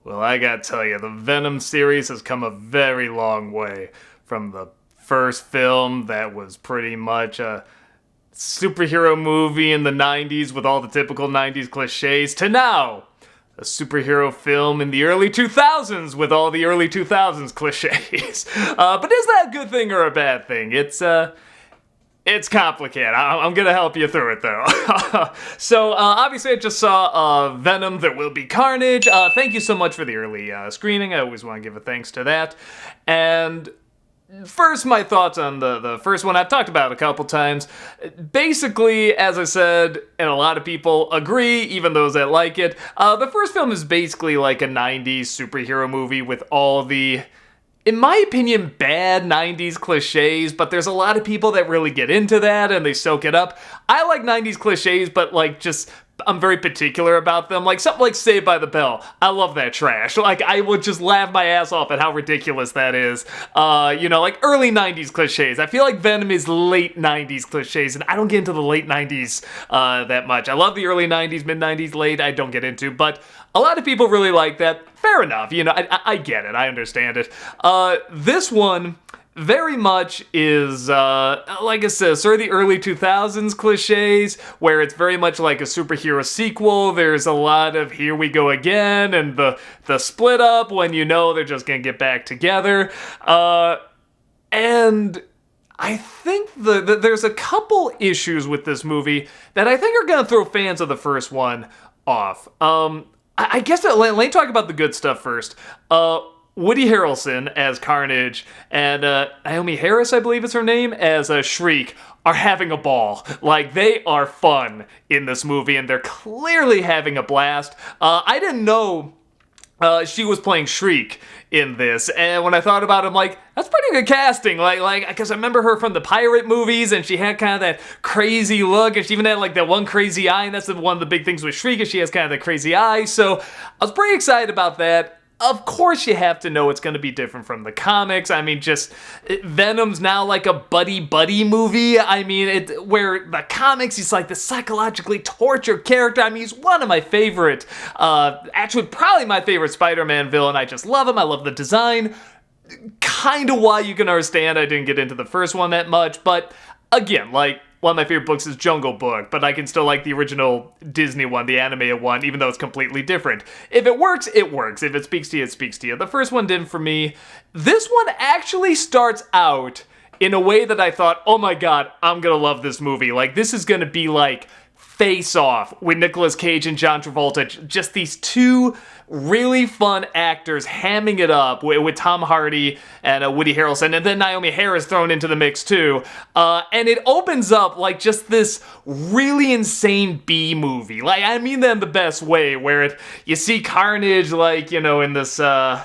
Well, I gotta tell you, the Venom series has come a very long way from the first film that was pretty much a superhero movie in the 90s with all the typical 90s cliches to now a superhero film in the early 2000s with all the early 2000s cliches. But is that a good thing or a bad thing? It's complicated. I'm gonna help you through it, though. So, obviously I just saw Venom, There Will Be Carnage. Thank you so much for the early screening. I always want to give a thanks to that. And first, my thoughts on the first one. I've talked about it a couple times. Basically, as I said, and a lot of people agree, even those that like it, the first film is basically like a 90s superhero movie with all the, in my opinion, bad 90s cliches, but there's a lot of people that really get into that and they soak it up. I like 90s cliches, but like just, I'm very particular about them. Like something like Saved by the Bell. I love that trash. Like I would just laugh my ass off at how ridiculous that is. Like early 90s cliches. I feel like Venom is late 90s cliches, and I don't get into the late 90s that much. I love the early 90s, mid 90s, late I don't get into, but a lot of people really like that. Fair enough, I get it, I understand it. This one very much is, like I said, sort of the early 2000s cliches, where it's very much like a superhero sequel. There's a lot of here we go again, and the split up when you know they're just gonna get back together. And I think there's a couple issues with this movie that I think are gonna throw fans of the first one off. I guess let me talk about the good stuff first. Woody Harrelson as Carnage and Naomie Harris, I believe is her name, as Shriek are having a ball. Like, they are fun in this movie, and they're clearly having a blast. I didn't know she was playing Shriek in this, and when I thought about it, I'm like, that's pretty good casting, like, because I remember her from the pirate movies, and she had kind of that crazy look, and she even had, like, that one crazy eye, and that's one of the big things with Shriek, is she has kind of that crazy eye, so I was pretty excited about that. Of course you have to know it's going to be different from the comics. I mean, Venom's now like a buddy-buddy movie. I mean, where the comics, he's like the psychologically tortured character. I mean, he's one of my favorite, actually probably my favorite Spider-Man villain. I just love him. I love the design. Kind of why you can understand I didn't get into the first one that much, but again, like, one of my favorite books is Jungle Book, but I can still like the original Disney one, the animated one, even though it's completely different. If it works, it works. If it speaks to you, it speaks to you. The first one didn't for me. This one actually starts out in a way that I thought, oh my god, I'm gonna love this movie. Like, this is gonna be like Face Off with Nicolas Cage and John Travolta. Just these two really fun actors hamming it up with Tom Hardy and Woody Harrelson, and then Naomie Harris thrown into the mix too. And it opens up like just this really insane B movie. Like, I mean that in the best way, where you see Carnage, like, in this, was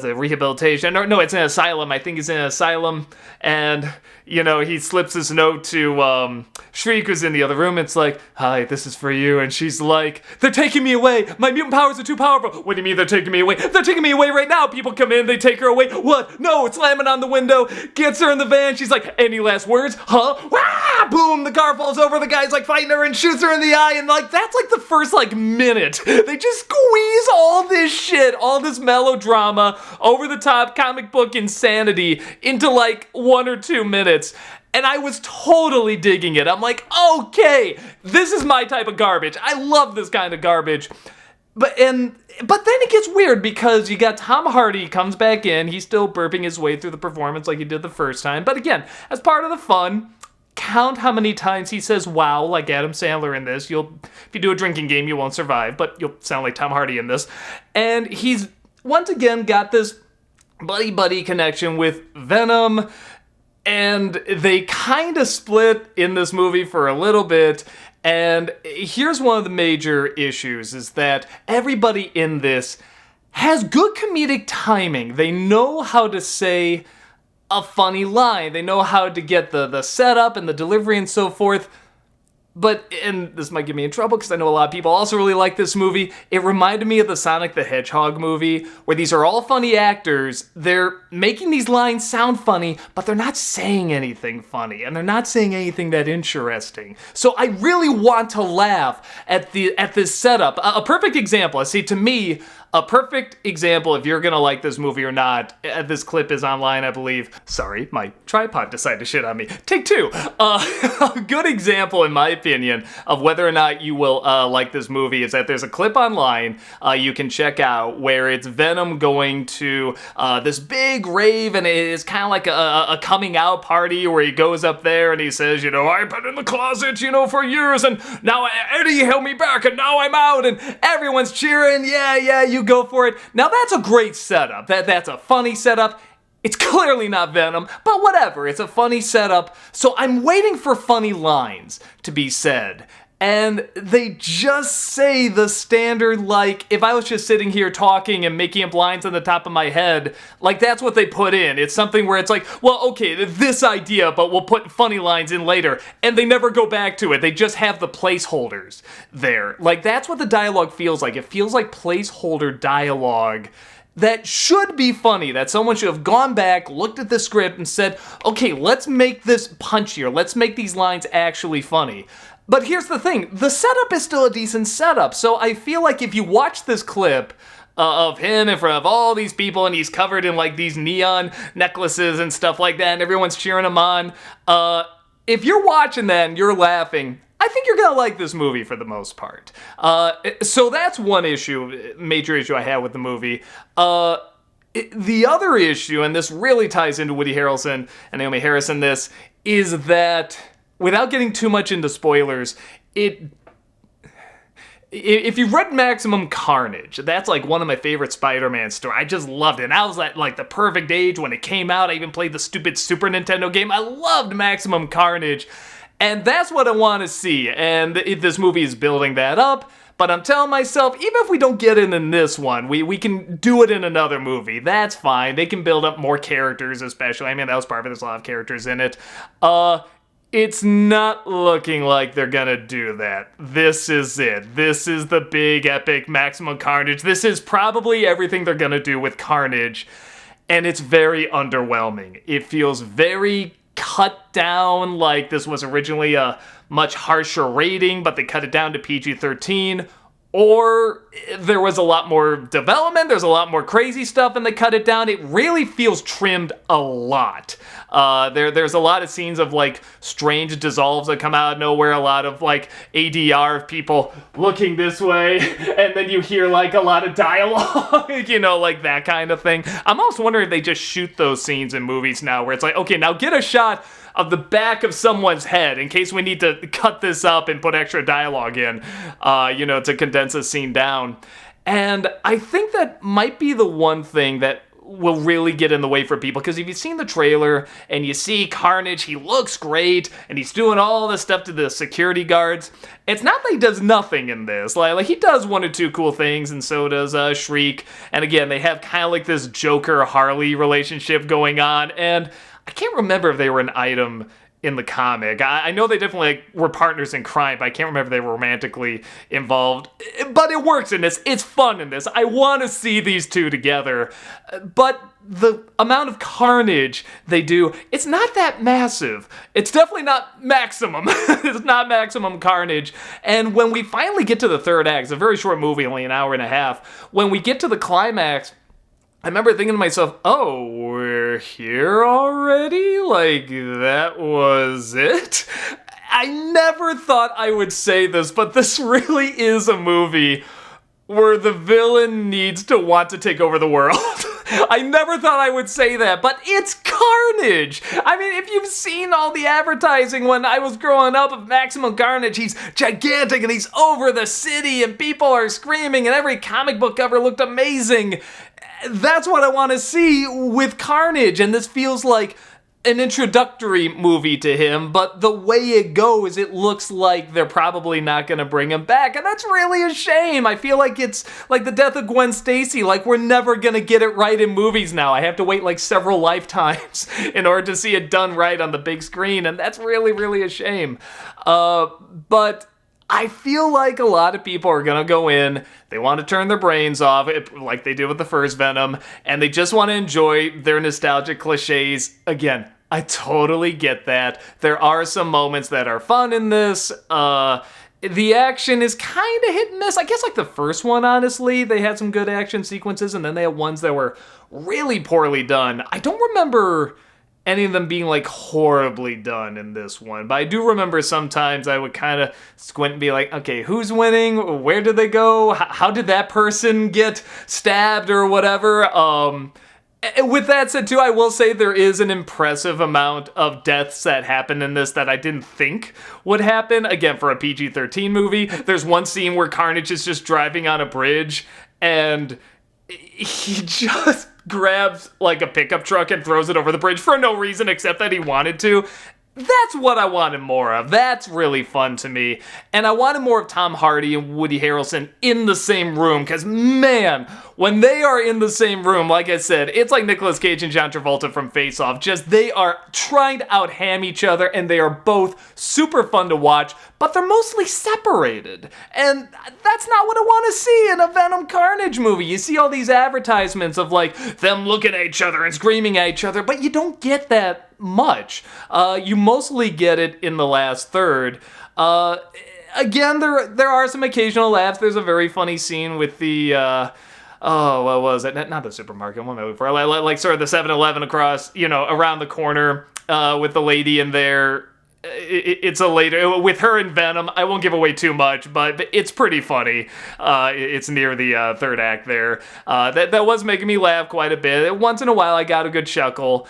it rehabilitation? Or no, it's an asylum. I think he's in an asylum, and he slips this note to Shriek, who's in the other room. It's like, hi, this is for you. And she's like, they're taking me away. My mutant powers are too powerful. What do you mean they're taking me away? They're taking me away right now. People come in, they take her away. What? No, it's slamming on the window. Gets her in the van. She's like, any last words? Huh? Wah! Boom, the car falls over. The guy's like fighting her and shoots her in the eye. And like, that's like the first like minute. They just squeeze all this shit, all this melodrama, over the top comic book insanity into like 1 or 2 minutes. And I was totally digging it. I'm like, okay, this is my type of garbage. I love this kind of garbage. But then it gets weird, because you got Tom Hardy comes back in. He's still burping his way through the performance like he did the first time. But again, as part of the fun, count how many times he says wow, like Adam Sandler in this. If you do a drinking game, you won't survive, but you'll sound like Tom Hardy in this. And he's once again got this buddy-buddy connection with Venom. And they kind of split in this movie for a little bit, and here's one of the major issues, is that everybody in this has good comedic timing. They know how to say a funny line. They know how to get the setup and the delivery and so forth. But, and this might get me in trouble because I know a lot of people also really like this movie, it reminded me of the Sonic the Hedgehog movie, where these are all funny actors. They're making these lines sound funny, but they're not saying anything funny, and they're not saying anything that interesting. So I really want to laugh at this setup. A perfect example, I see, to me, A perfect example, if you're gonna like this movie or not, this clip is online, I believe. Sorry, my tripod decided to shit on me. Take two. A good example, in my opinion, of whether or not you will like this movie is that there's a clip online you can check out where it's Venom going to this big rave, and it's kind of like a coming out party where he goes up there and he says, you know, I've been in the closet, you know, for years, and now Eddie held me back, and now I'm out, and everyone's cheering, yeah, you go for it. Now that's a great setup. That's a funny setup. It's clearly not Venom, but whatever, it's a funny setup. So I'm waiting for funny lines to be said. And they just say the standard, like, if I was just sitting here talking and making up lines on the top of my head, like, that's what they put in. It's something where it's like, well, okay, this idea, but we'll put funny lines in later. And they never go back to it. They just have the placeholders there. Like, that's what the dialogue feels like. It feels like placeholder dialogue that should be funny, that someone should have gone back, looked at the script, and said, okay, let's make this punchier. Let's make these lines actually funny. But here's the thing, the setup is still a decent setup, so I feel like if you watch this clip of him in front of all these people and he's covered in like these neon necklaces and stuff like that and everyone's cheering him on, if you're watching that and you're laughing, I think you're gonna like this movie for the most part. So that's one issue, major issue I have with the movie. The other issue, and this really ties into Woody Harrelson and Naomie Harris in this, is that without getting too much into spoilers, if you've read Maximum Carnage, that's like one of my favorite Spider-Man stories. I just loved it. And I was at like the perfect age when it came out. I even played the stupid Super Nintendo game. I loved Maximum Carnage. And that's what I want to see. And this movie is building that up. But I'm telling myself, even if we don't get it in this one, we can do it in another movie. That's fine. They can build up more characters, especially. I mean, that was part of it. There's a lot of characters in it. It's not looking like they're gonna do that. This is it. This is the big, epic Maximum Carnage. This is probably everything they're gonna do with Carnage. And it's very underwhelming. It feels very cut down, like this was originally a much harsher rating, but they cut it down to PG-13. Or there was a lot more development, there's a lot more crazy stuff, and they cut it down. It really feels trimmed a lot. There's a lot of scenes of like strange dissolves that come out of nowhere, a lot of like ADR of people looking this way, and then you hear like a lot of dialogue, you know, like that kind of thing. I'm almost wondering if they just shoot those scenes in movies now, where it's like, okay, now get a shot of the back of someone's head in case we need to cut this up and put extra dialogue in, you know, to condense a scene down. And I think that might be the one thing that will really get in the way for people, because if you've seen the trailer and you see Carnage, he looks great and he's doing all this stuff to the security guards. It's not that he does nothing in this. Like he does one or two cool things, and so does Shriek. And again, they have kind of like this Joker-Harley relationship going on, and I can't remember if they were an item in the comic. I know they definitely were partners in crime, but I can't remember if they were romantically involved. But it works in this. It's fun in this. I want to see these two together. But the amount of carnage they do, it's not that massive. It's definitely not maximum. It's not Maximum Carnage. And when we finally get to the third act, it's a very short movie, only an hour and a half. When we get to the climax, I remember thinking to myself, oh, we're here already? Like, that was it? I never thought I would say this, but this really is a movie where the villain needs to want to take over the world. I never thought I would say that, but it's Carnage! I mean, if you've seen all the advertising when I was growing up of Maximum Carnage, he's gigantic and he's over the city and people are screaming and every comic book cover looked amazing. That's what I want to see with Carnage, and this feels like an introductory movie to him, but the way it goes, it looks like they're probably not going to bring him back, and that's really a shame. I feel like it's like the death of Gwen Stacy, like we're never going to get it right in movies now. I have to wait like several lifetimes in order to see it done right on the big screen, and that's really, really a shame. But I feel like a lot of people are going to go in, they want to turn their brains off, like they did with the first Venom, and they just want to enjoy their nostalgic cliches. Again, I totally get that. There are some moments that are fun in this. The action is kind of hit and miss. I guess like the first one, honestly, they had some good action sequences, and then they had ones that were really poorly done. I don't remember any of them being like horribly done in this one, but I do remember sometimes I would kind of squint and be like, okay, who's winning? Where did they go? How did that person get stabbed or whatever? With that said, too, I will say there is an impressive amount of deaths that happen in this that I didn't think would happen. Again, for a PG-13 movie, there's one scene where Carnage is just driving on a bridge, and he just grabs like a pickup truck and throws it over the bridge for no reason except that he wanted to. That's what I wanted more of. That's really fun to me. And I wanted more of Tom Hardy and Woody Harrelson in the same room, because man, when they are in the same room, like I said, it's like Nicolas Cage and John Travolta from Face Off. Just they are trying to out-ham each other, and they are both super fun to watch, but they're mostly separated. And that's not what I want to see in a Venom Carnage movie. You see all these advertisements of like them looking at each other and screaming at each other, but you don't get that much. You mostly get it in the last third. Again, there are some occasional laughs. There's a very funny scene with the what was it? Not the supermarket. What am I looking for? Like sort of the 7-Eleven across, around the corner with the lady in there. It's a later with her and Venom. I won't give away too much, but it's pretty funny. It's near the third act there. That was making me laugh quite a bit. Once in a while, I got a good chuckle.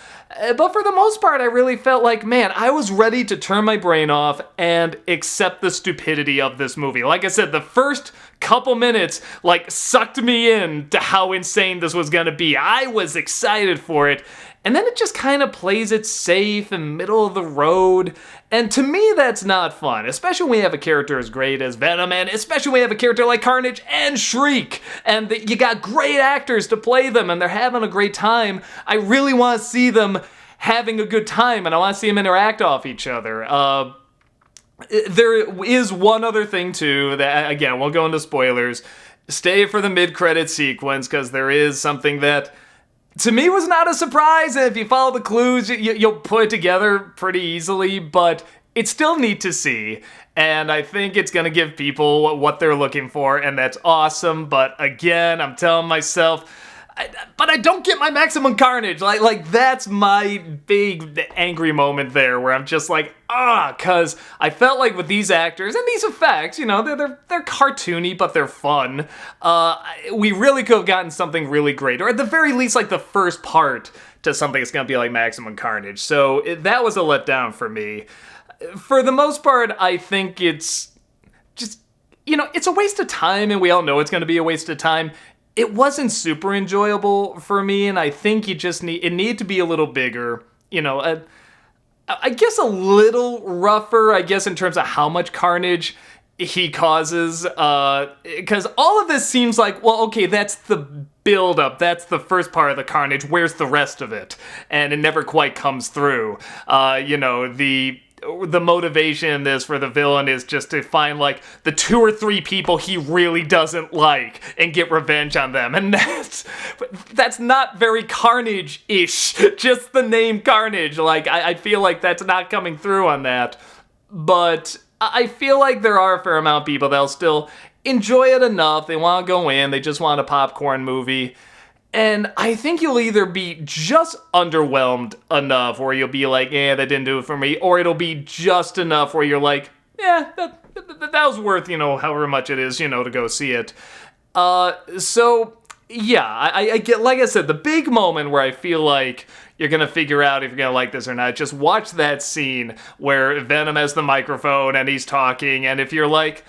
But for the most part, I really felt like, man, I was ready to turn my brain off and accept the stupidity of this movie. Like I said, the first couple minutes, like, sucked me in to how insane this was gonna be. I was excited for it. And then it just kind of plays it safe and middle of the road. And to me, that's not fun. Especially when you have a character as great as Venom, and especially when you have a character like Carnage and Shriek. And you got great actors to play them, and they're having a great time. I really want to see them having a good time, and I want to see them interact off each other. There is one other thing, too, that, again, we'll go into spoilers. Stay for the mid-credit sequence, because there is something that, to me, was not a surprise, and if you follow the clues, you'll put it together pretty easily, but it's still neat to see, and I think it's going to give people what they're looking for, and that's awesome, but again, I'm telling myself, but I don't get my maximum carnage. Like that's my big angry moment there, where I'm just like, because I felt like with these actors and these effects, they're cartoony, but they're fun. We really could have gotten something really great, or at the very least, like the first part to something that's gonna be like Maximum Carnage. So that was a letdown for me. For the most part, I think it's just, it's a waste of time, and we all know it's gonna be a waste of time. It wasn't super enjoyable for me, and I think it needed to be a little bigger, I guess a little rougher, I guess, in terms of how much carnage he causes, because all of this seems like, well, okay, that's the build-up, that's the first part of the carnage, where's the rest of it? And it never quite comes through. The motivation in this for the villain is just to find like the 2 or 3 people he really doesn't like and get revenge on them, and that's not very Carnage-ish. Just the name Carnage, like I feel like that's not coming through on that. But I feel like there are a fair amount of people that'll still enjoy it enough. They want to go in, they just want a popcorn movie. And I think you'll either be just underwhelmed enough where you'll be like, that didn't do it for me, or it'll be just enough where you're like, that was worth, however much it is, to go see it. So, yeah, I get, like I said, the big moment where I feel like you're going to figure out if you're going to like this or not, just watch that scene where Venom has the microphone and he's talking, and if you're like,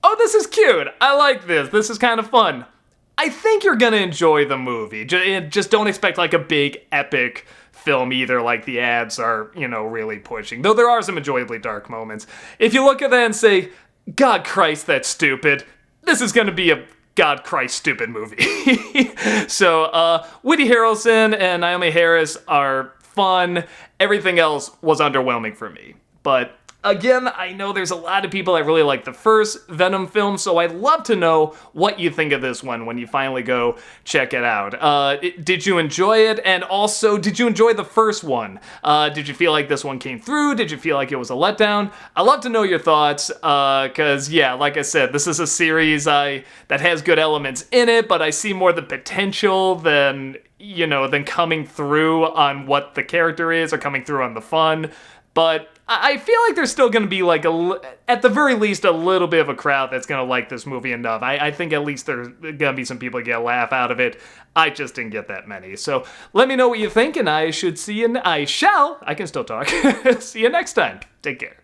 oh, this is cute, I like this is kind of fun, I think you're gonna enjoy the movie. Just don't expect like a big epic film either, like the ads are, really pushing. Though there are some enjoyably dark moments. If you look at that and say, God Christ, that's stupid, this is gonna be a God Christ stupid movie. So, Woody Harrelson and Naomie Harris are fun. Everything else was underwhelming for me. But Again, I know there's a lot of people that really like the first Venom film, so I'd love to know what you think of this one when you finally go check it out. Did you enjoy it? And also, did you enjoy the first one? Did you feel like this one came through? Did you feel like it was a letdown? I'd love to know your thoughts, because, yeah, like I said, this is a series that has good elements in it, but I see more the potential than coming through on what the character is or coming through on the fun. But I feel like there's still going to be, like, at the very least, a little bit of a crowd that's going to like this movie enough. I think at least there's going to be some people that get a laugh out of it. I just didn't get that many. So let me know what you think, and I can still talk. See you next time. Take care.